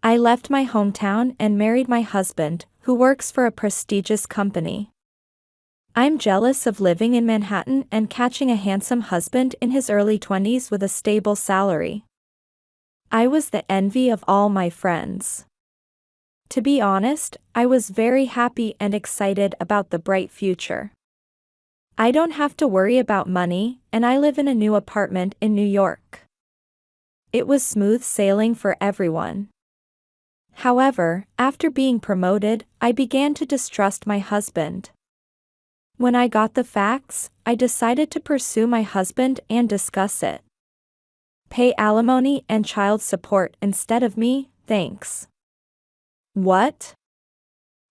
I left my hometown and married my husband, who works for a prestigious company. I'm jealous of living in Manhattan and catching a handsome husband in his early 20s with a stable salary. I was the envy of all my friends. To be honest, I was very happy and excited about the bright future. I don't have to worry about money, and I live in a new apartment in New York. It was smooth sailing for everyone. However, after being promoted, I began to distrust my husband. When I got the facts, I decided to pursue my husband and discuss it. Pay alimony and child support instead of me, thanks. What?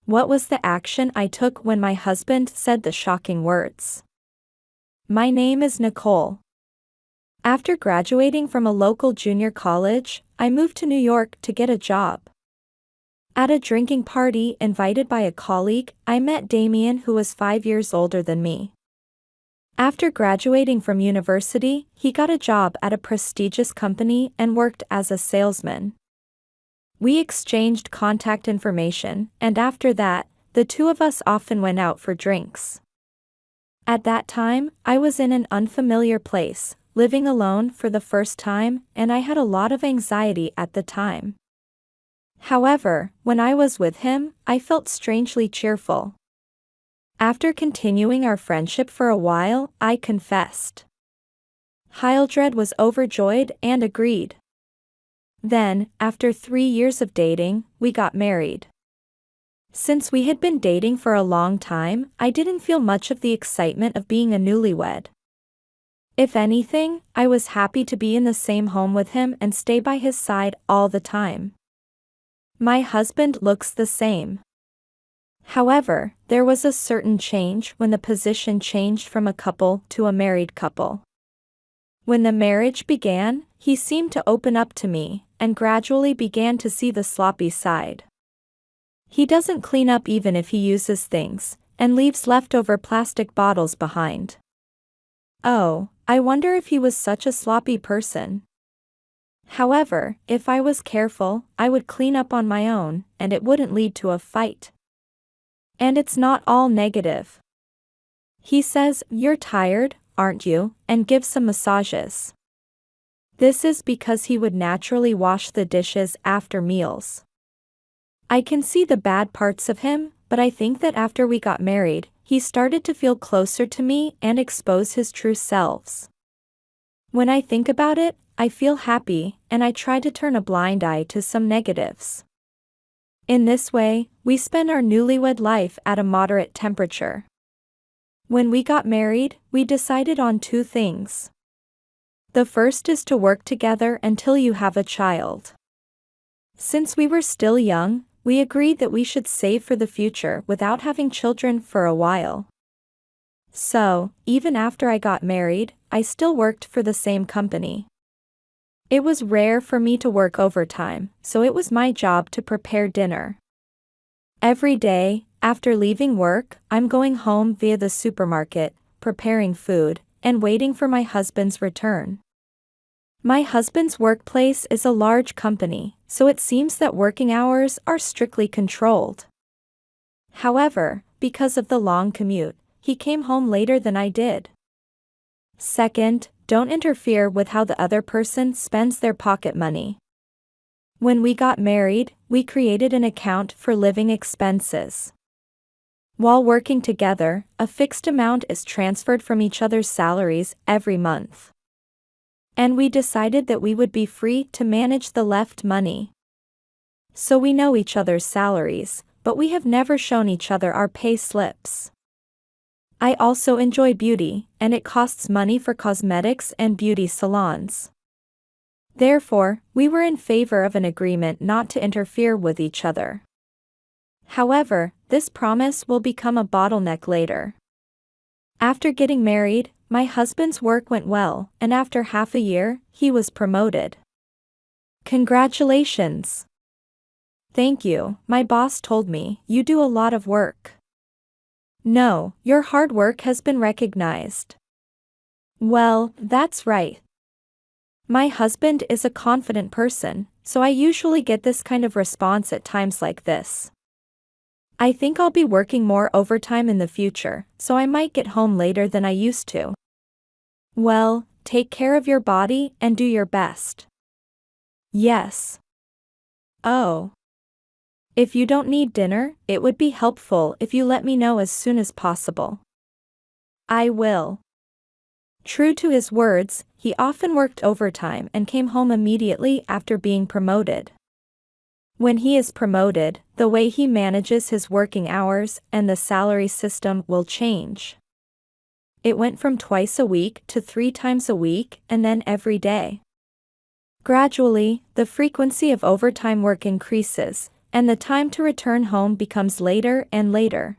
What was the action I took when my husband said the shocking words? My name is Nicole. After graduating from a local junior college, I moved to New York to get a job. At a drinking party invited by a colleague, I met Damien, who was 5 years older than me. After graduating from university, he got a job at a prestigious company and worked as a salesman. We exchanged contact information, and after that, the two of us often went out for drinks. At that time, I was in an unfamiliar place, living alone for the first time, and I had a lot of anxiety at the time. However, when I was with him, I felt strangely cheerful. After continuing our friendship for a while, I confessed. Hildred was overjoyed and agreed. Then, after 3 years of dating, we got married. Since we had been dating for a long time, I didn't feel much of the excitement of being a newlywed. If anything, I was happy to be in the same home with him and stay by his side all the time. My husband looks the same. However, there was a certain change when the position changed from a couple to a married couple. When the marriage began, he seemed to open up to me, and gradually began to see the sloppy side. He doesn't clean up even if he uses things, and leaves leftover plastic bottles behind. Oh, I wonder if he was such a sloppy person. However, if I was careful, I would clean up on my own, and it wouldn't lead to a fight. And it's not all negative. He says, "You're tired, aren't you?" and gives some massages. This is because he would naturally wash the dishes after meals. I can see the bad parts of him, but I think that after we got married, he started to feel closer to me and expose his true selves. When I think about it, I feel happy, and I try to turn a blind eye to some negatives. In this way, we spend our newlywed life at a moderate temperature. When we got married, we decided on 2 things. The first is to work together until you have a child. Since we were still young, we agreed that we should save for the future without having children for a while. So, even after I got married, I still worked for the same company. It was rare for me to work overtime, so it was my job to prepare dinner. Every day, after leaving work, I'm going home via the supermarket, preparing food, and waiting for my husband's return. My husband's workplace is a large company, so it seems that working hours are strictly controlled. However, because of the long commute, he came home later than I did. Second, don't interfere with how the other person spends their pocket money. When we got married, we created an account for living expenses. While working together, a fixed amount is transferred from each other's salaries every month. And we decided that we would be free to manage the left money. So we know each other's salaries, but we have never shown each other our pay slips. I also enjoy beauty, and it costs money for cosmetics and beauty salons. Therefore, we were in favor of an agreement not to interfere with each other. However, this promise will become a bottleneck later. After getting married, my husband's work went well, and after half a year, he was promoted. Congratulations! Thank you, my boss told me. You do a lot of work. No, your hard work has been recognized. Well, that's right. My husband is a confident person, so I usually get this kind of response at times like this. I think I'll be working more overtime in the future, so I might get home later than I used to. Well, take care of your body and do your best. Yes. Oh. If you don't need dinner, it would be helpful if you let me know as soon as possible. I will. True to his words, he often worked overtime and came home immediately after being promoted. When he is promoted, the way he manages his working hours and the salary system will change. It went from twice a week to 3 times a week and then every day. Gradually, the frequency of overtime work increases, and the time to return home becomes later and later.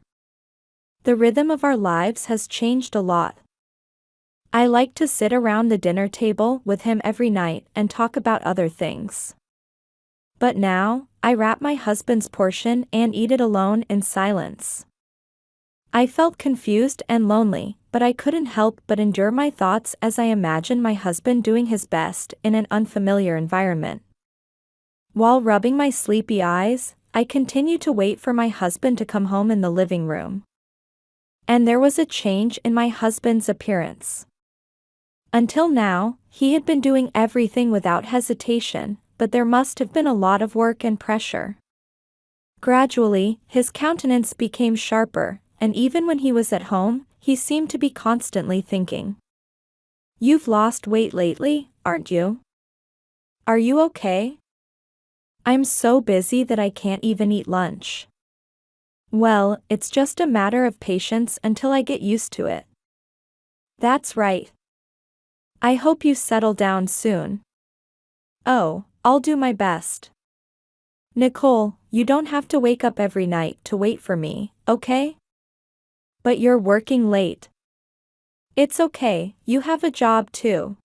The rhythm of our lives has changed a lot. I like to sit around the dinner table with him every night and talk about other things. But now, I wrap my husband's portion and eat it alone in silence. I felt confused and lonely, but I couldn't help but endure my thoughts as I imagined my husband doing his best in an unfamiliar environment. While rubbing my sleepy eyes, I continued to wait for my husband to come home in the living room. And there was a change in my husband's appearance. Until now, he had been doing everything without hesitation, but there must have been a lot of work and pressure. Gradually, his countenance became sharper, and even when he was at home, he seemed to be constantly thinking. "You've lost weight lately, aren't you? Are you okay? I'm so busy that I can't even eat lunch." Well, it's just a matter of patience until I get used to it. That's right. I hope you settle down soon. Oh, I'll do my best. Nicole, you don't have to wake up every night to wait for me, okay? But you're working late. It's okay, you have a job too.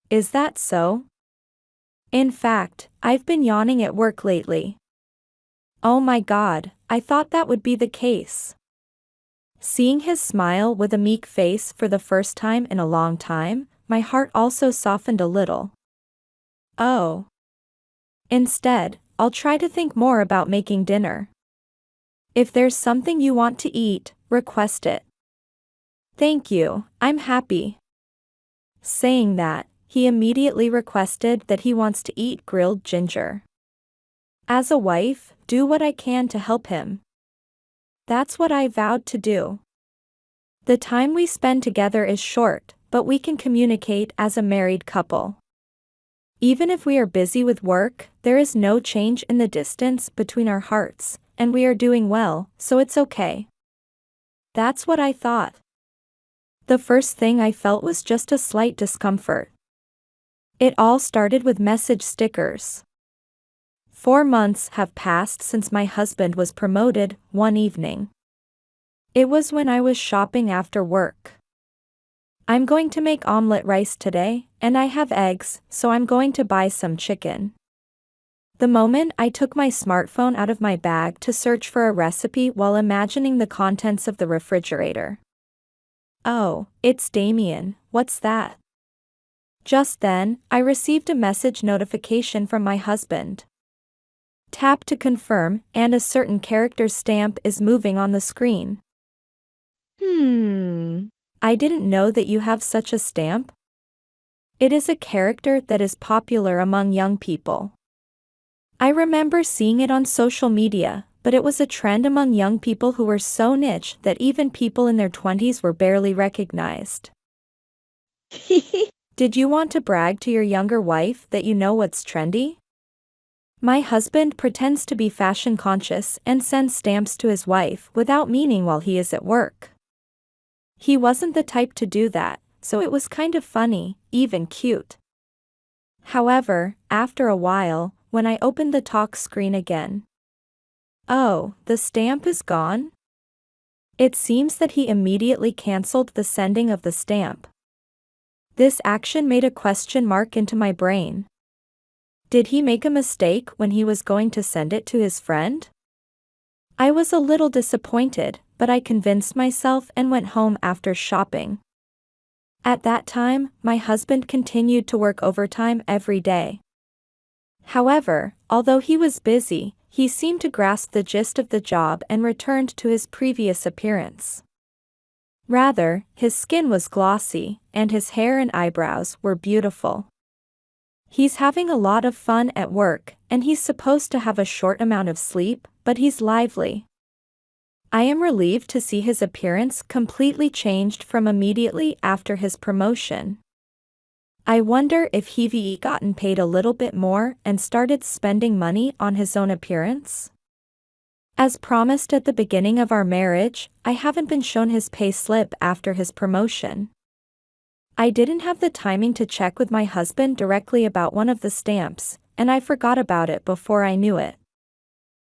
Is that so? In fact, I've been yawning at work lately. Oh my God, I thought that would be the case. Seeing his smile with a meek face for the first time in a long time, my heart also softened a little. Oh. Instead, I'll try to think more about making dinner. If there's something you want to eat, request it. Thank you, I'm happy. Saying that, he immediately requested that he wants to eat grilled ginger. As a wife, do what I can to help him. That's what I vowed to do. The time we spend together is short, but we can communicate as a married couple. Even if we are busy with work, there is no change in the distance between our hearts, and we are doing well, so it's okay. That's what I thought. The first thing I felt was just a slight discomfort. It all started with message stickers. 4 months have passed since my husband was promoted. One evening. It was when I was shopping after work. I'm going to make omelette rice today, and I have eggs, so I'm going to buy some chicken. The moment I took my smartphone out of my bag to search for a recipe while imagining the contents of the refrigerator. Oh, it's Damien, what's that? Just then, I received a message notification from my husband. Tap to confirm, and a certain character's stamp is moving on the screen. I didn't know that you have such a stamp. It is a character that is popular among young people. I remember seeing it on social media, but it was a trend among young people who were so niche that even people in their 20s were barely recognized. Did you want to brag to your younger wife that you know what's trendy? My husband pretends to be fashion conscious and sends stamps to his wife without meaning while he is at work. He wasn't the type to do that, so it was kind of funny, even cute. However, after a while, when I opened the talk screen again. Oh, the stamp is gone? It seems that he immediately cancelled the sending of the stamp. This action made a question mark into my brain. Did he make a mistake when he was going to send it to his friend? I was a little disappointed, but I convinced myself and went home after shopping. At that time, my husband continued to work overtime every day. However, although he was busy, he seemed to grasp the gist of the job and returned to his previous appearance. Rather, his skin was glossy, and his hair and eyebrows were beautiful. He's having a lot of fun at work, and he's supposed to have a short amount of sleep, but he's lively. I am relieved to see his appearance completely changed from immediately after his promotion. I wonder if he've gotten paid a little bit more and started spending money on his own appearance? As promised at the beginning of our marriage, I haven't been shown his pay slip after his promotion. I didn't have the timing to check with my husband directly about one of the stamps, and I forgot about it before I knew it.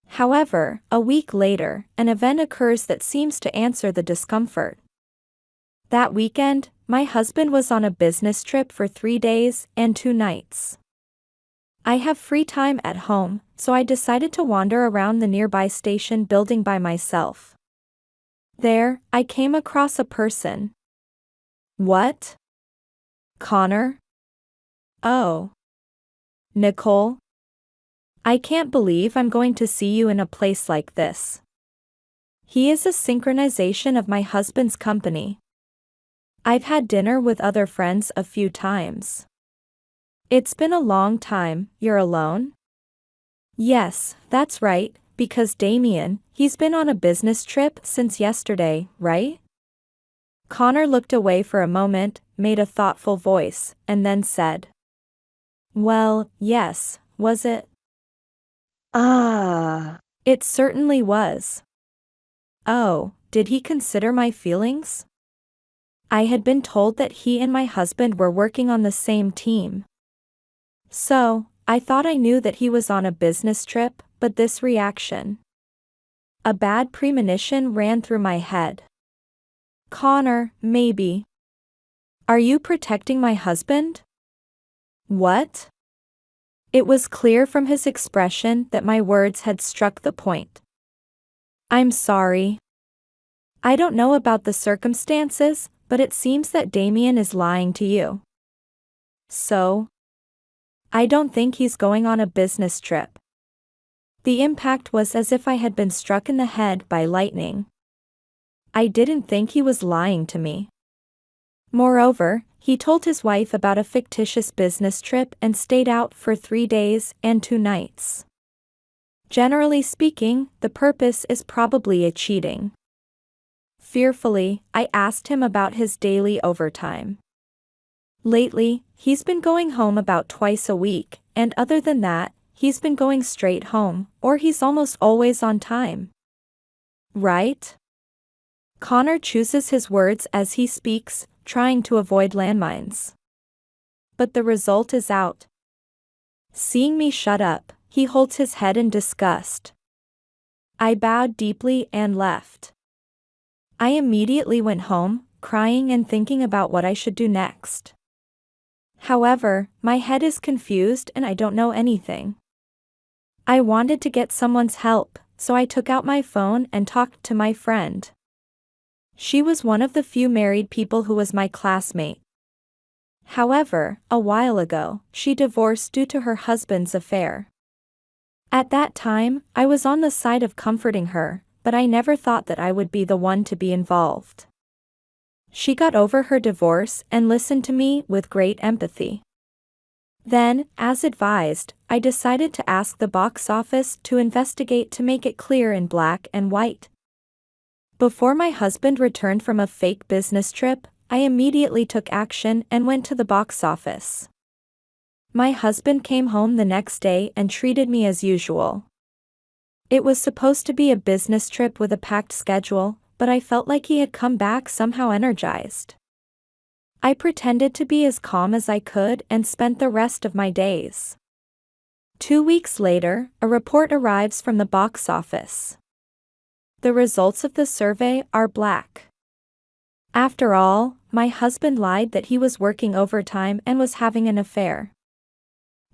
However, a week later, an event occurs that seems to answer the discomfort. That weekend, my husband was on a business trip for 3 days and 2 nights. I have free time at home, so I decided to wander around the nearby station building by myself. There, I came across a person. What? Connor? Oh. Nicole? I can't believe I'm going to see you in a place like this. He is a synchronization of my husband's company. I've had dinner with other friends a few times. It's been a long time. You're alone? Yes, that's right, because Damien, he's been on a business trip since yesterday, right? Connor looked away for a moment, made a thoughtful voice, and then said, "Well, yes, was it?" "Ah, it certainly was." "Oh, did he consider my feelings?" I had been told that he and my husband were working on the same team. So, I thought I knew that he was on a business trip, but this reaction. A bad premonition ran through my head. Connor, maybe. Are you protecting my husband? What? It was clear from his expression that my words had struck the point. I'm sorry. I don't know about the circumstances, but it seems that Damien is lying to you. So? I don't think he's going on a business trip. The impact was as if I had been struck in the head by lightning. I didn't think he was lying to me. Moreover, he told his wife about a fictitious business trip and stayed out for 3 days and 2 nights. Generally speaking, the purpose is probably a cheating. Fearfully, I asked him about his daily overtime. Lately, he's been going home about twice a week, and other than that, he's been going straight home, or he's almost always on time. Right? Connor chooses his words as he speaks, trying to avoid landmines. But the result is out. Seeing me shut up, he holds his head in disgust. I bowed deeply and left. I immediately went home, crying and thinking about what I should do next. However, my head is confused and I don't know anything. I wanted to get someone's help, so I took out my phone and talked to my friend. She was one of the few married people who was my classmate. However, a while ago, she divorced due to her husband's affair. At that time, I was on the side of comforting her, but I never thought that I would be the one to be involved. She got over her divorce and listened to me with great empathy. Then, as advised, I decided to ask the box office to investigate to make it clear in black and white. Before my husband returned from a fake business trip, I immediately took action and went to the box office. My husband came home the next day and treated me as usual. It was supposed to be a business trip with a packed schedule, but I felt like he had come back somehow energized. I pretended to be as calm as I could and spent the rest of my days. 2 weeks later, a report arrives from the box office. The results of the survey are black. After all, my husband lied that he was working overtime and was having an affair.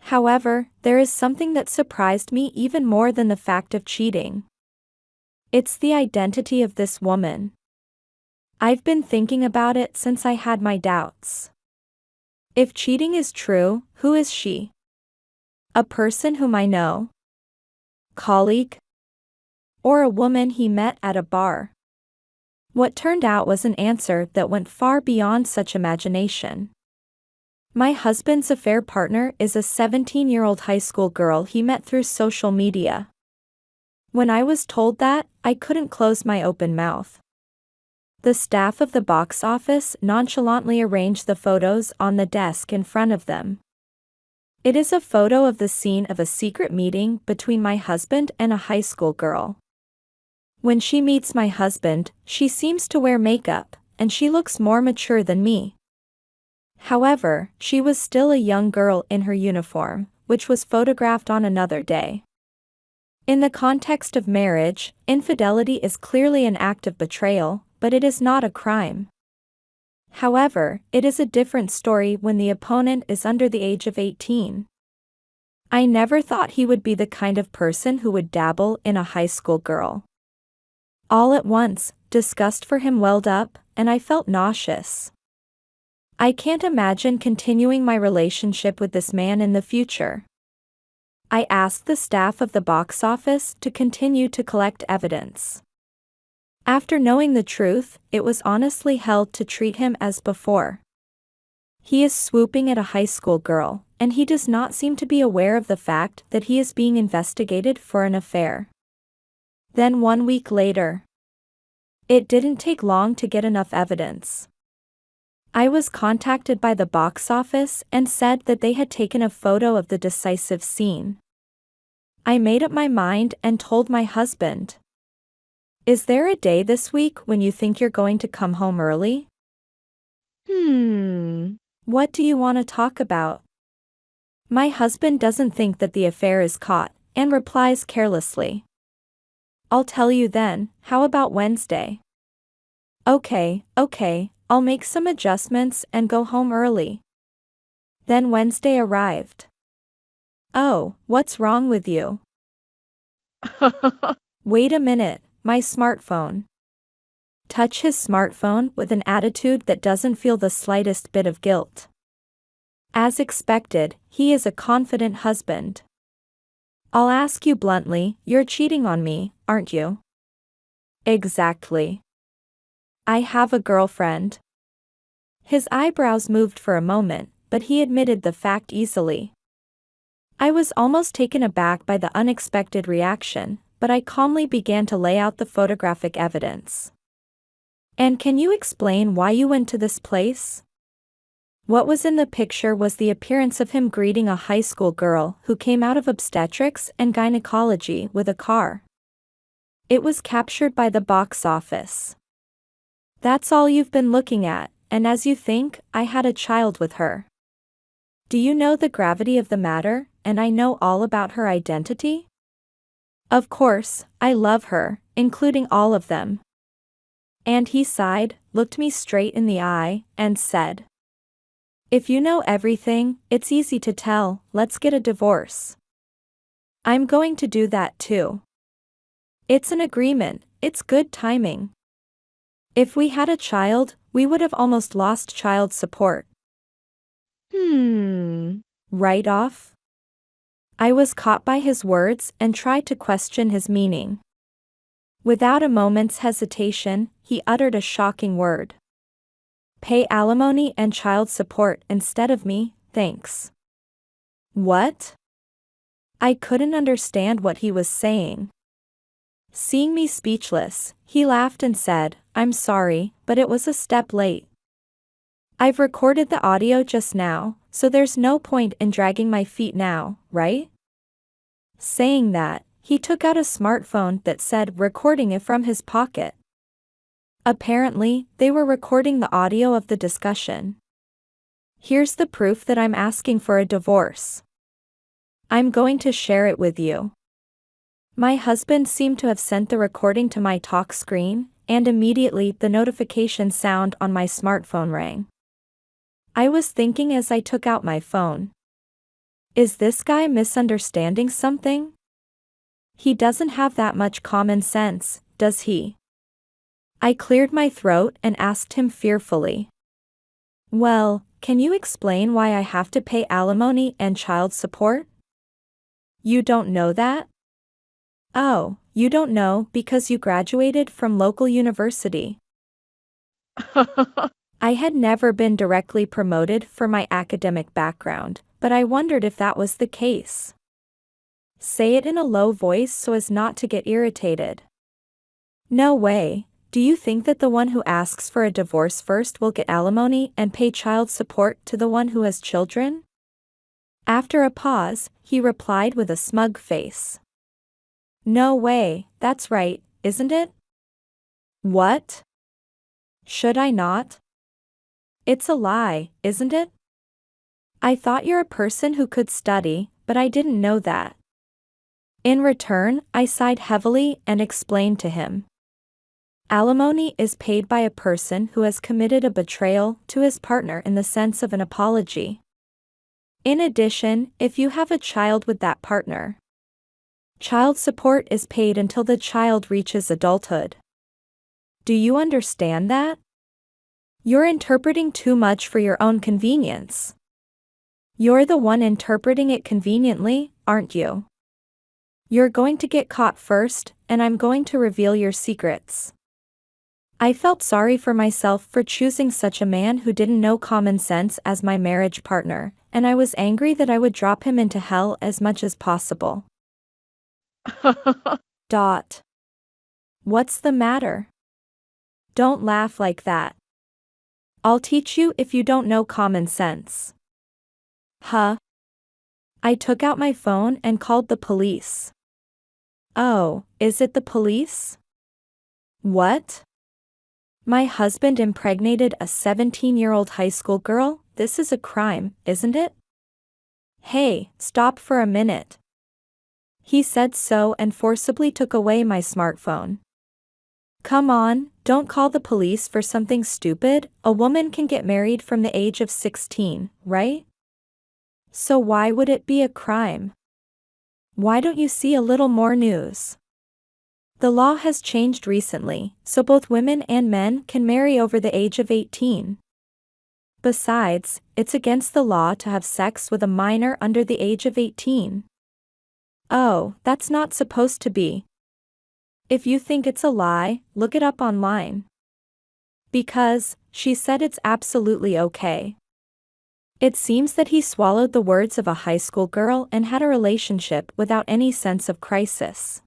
However, there is something that surprised me even more than the fact of cheating. It's the identity of this woman. I've been thinking about it since I had my doubts. If cheating is true, who is she? A person whom I know? Colleague? Or a woman he met at a bar? What turned out was an answer that went far beyond such imagination. My husband's affair partner is a 17-year-old high school girl he met through social media. When I was told that, I couldn't close my open mouth. The staff of the box office nonchalantly arranged the photos on the desk in front of them. It is a photo of the scene of a secret meeting between my husband and a high school girl. When she meets my husband, she seems to wear makeup, and she looks more mature than me. However, she was still a young girl in her uniform, which was photographed on another day. In the context of marriage, infidelity is clearly an act of betrayal, but it is not a crime. However, it is a different story when the opponent is under the age of 18. I never thought he would be the kind of person who would dabble in a high school girl. All at once, disgust for him welled up, and I felt nauseous. I can't imagine continuing my relationship with this man in the future. I asked the staff of the box office to continue to collect evidence. After knowing the truth, it was honestly hell to treat him as before. He is swooping at a high school girl, and he does not seem to be aware of the fact that he is being investigated for an affair. Then 1 week later. It didn't take long to get enough evidence. I was contacted by the box office and said that they had taken a photo of the decisive scene. I made up my mind and told my husband. Is there a day this week when you think you're going to come home early? What do you want to talk about? My husband doesn't think that the affair is caught, and replies carelessly. I'll tell you then, how about Wednesday? Okay, I'll make some adjustments and go home early. Then Wednesday arrived. Oh, what's wrong with you? Wait a minute, my smartphone. Touch his smartphone with an attitude that doesn't feel the slightest bit of guilt. As expected, he is a confident husband. I'll ask you bluntly, you're cheating on me, aren't you? Exactly. I have a girlfriend. His eyebrows moved for a moment, but he admitted the fact easily. I was almost taken aback by the unexpected reaction, but I calmly began to lay out the photographic evidence. And can you explain why you went to this place? What was in the picture was the appearance of him greeting a high school girl who came out of obstetrics and gynecology with a car. It was captured by the box office. That's all you've been looking at, and as you think, I had a child with her. Do you know the gravity of the matter, and I know all about her identity? Of course, I love her, including all of them. And he sighed, looked me straight in the eye, and said, if you know everything, it's easy to tell, let's get a divorce. I'm going to do that too. It's an agreement, it's good timing. If we had a child, we would have almost lost child support. Right off? I was caught by his words and tried to question his meaning. Without a moment's hesitation, he uttered a shocking word. Pay alimony and child support instead of me, thanks. What? I couldn't understand what he was saying. Seeing me speechless, he laughed and said, I'm sorry, but it was a step late. I've recorded the audio just now, so there's no point in dragging my feet now, right? Saying that, he took out a smartphone that said recording it from his pocket. Apparently, they were recording the audio of the discussion. Here's the proof that I'm asking for a divorce. I'm going to share it with you. My husband seemed to have sent the recording to my talk screen, and immediately the notification sound on my smartphone rang. I was thinking as I took out my phone. Is this guy misunderstanding something? He doesn't have that much common sense, does he? I cleared my throat and asked him fearfully. Well, can you explain why I have to pay alimony and child support? You don't know that? Oh, you don't know because you graduated from local university. I had never been directly promoted for my academic background, but I wondered if that was the case. Say it in a low voice so as not to get irritated. No way. Do you think that the one who asks for a divorce first will get alimony and pay child support to the one who has children? After a pause, he replied with a smug face. No way, that's right, isn't it? What? Should I not? It's a lie, isn't it? I thought you're a person who could study, but I didn't know that. In return, I sighed heavily and explained to him. Alimony is paid by a person who has committed a betrayal to his partner in the sense of an apology. In addition, if you have a child with that partner, child support is paid until the child reaches adulthood. Do you understand that? You're interpreting too much for your own convenience. You're the one interpreting it conveniently, aren't you? You're going to get caught first, and I'm going to reveal your secrets. I felt sorry for myself for choosing such a man who didn't know common sense as my marriage partner, and I was angry that I would drop him into hell as much as possible. What's the matter? Don't laugh like that. I'll teach you if you don't know common sense. Huh? I took out my phone and called the police. Oh, is it the police? What? My husband impregnated a 17-year-old high school girl? This is a crime, isn't it? Hey, stop for a minute. He said so and forcibly took away my smartphone. Come on, don't call the police for something stupid. A woman can get married from the age of 16, right? So why would it be a crime? Why don't you see a little more news? The law has changed recently, so both women and men can marry over the age of 18. Besides, it's against the law to have sex with a minor under the age of 18. Oh, that's not supposed to be. If you think it's a lie, look it up online. Because, she said it's absolutely okay. It seems that he swallowed the words of a high school girl and had a relationship without any sense of crisis.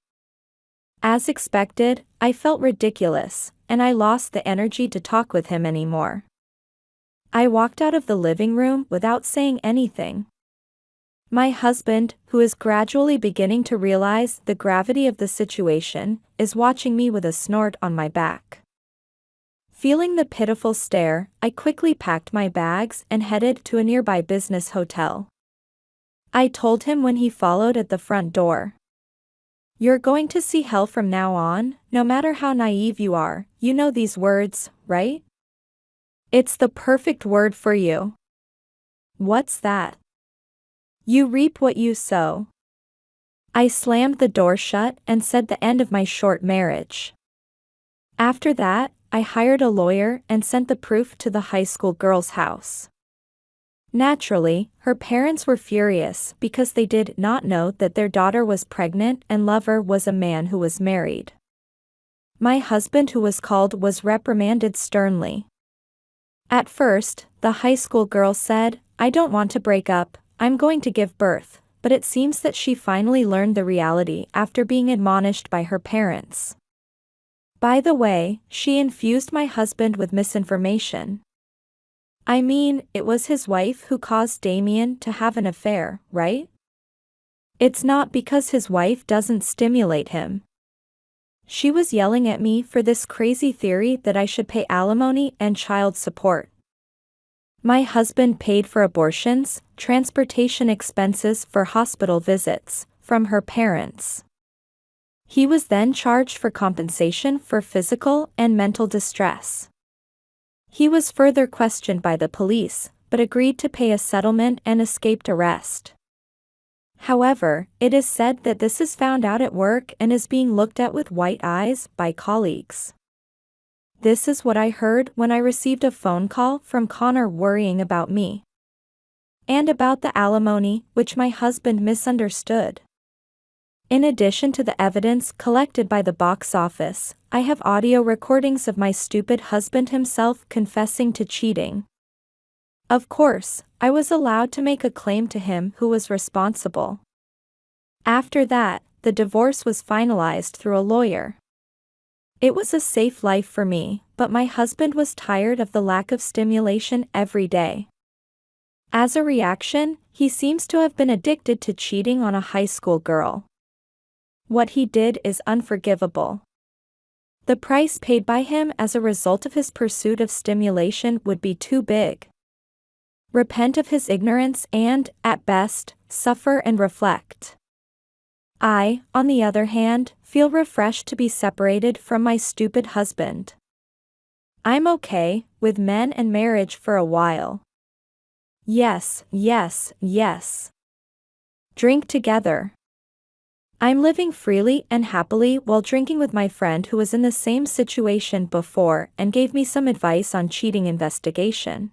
As expected, I felt ridiculous, and I lost the energy to talk with him anymore. I walked out of the living room without saying anything. My husband, who is gradually beginning to realize the gravity of the situation, is watching me with a snort on my back. Feeling the pitiful stare, I quickly packed my bags and headed to a nearby business hotel. I told him when he followed at the front door. You're going to see hell from now on, no matter how naive you are. You know these words, right? It's the perfect word for you. What's that? You reap what you sow. I slammed the door shut and said the end of my short marriage. After that, I hired a lawyer and sent the proof to the high school girl's house. Naturally, her parents were furious because they did not know that their daughter was pregnant and lover was a man who was married. My husband, who was called, was reprimanded sternly. At first, the high school girl said, "I don't want to break up, I'm going to give birth," but it seems that she finally learned the reality after being admonished by her parents. By the way, she infused my husband with misinformation. I mean, it was his wife who caused Damien to have an affair, right? It's not because his wife doesn't stimulate him. She was yelling at me for this crazy theory that I should pay alimony and child support. My husband paid for abortions, transportation expenses for hospital visits, from her parents. He was then charged for compensation for physical and mental distress. He was further questioned by the police, but agreed to pay a settlement and escaped arrest. However, it is said that this is found out at work and is being looked at with white eyes by colleagues. This is what I heard when I received a phone call from Connor worrying about me. And about the alimony, which my husband misunderstood. In addition to the evidence collected by the box office, I have audio recordings of my stupid husband himself confessing to cheating. Of course, I was allowed to make a claim to him who was responsible. After that, the divorce was finalized through a lawyer. It was a safe life for me, but my husband was tired of the lack of stimulation every day. As a reaction, he seems to have been addicted to cheating on a high school girl. What he did is unforgivable. The price paid by him as a result of his pursuit of stimulation would be too big. Repent of his ignorance and, at best, suffer and reflect. I, on the other hand, feel refreshed to be separated from my stupid husband. I'm okay with men and marriage for a while. Yes, yes, yes. Drink together. I'm living freely and happily while drinking with my friend who was in the same situation before and gave me some advice on cheating investigation.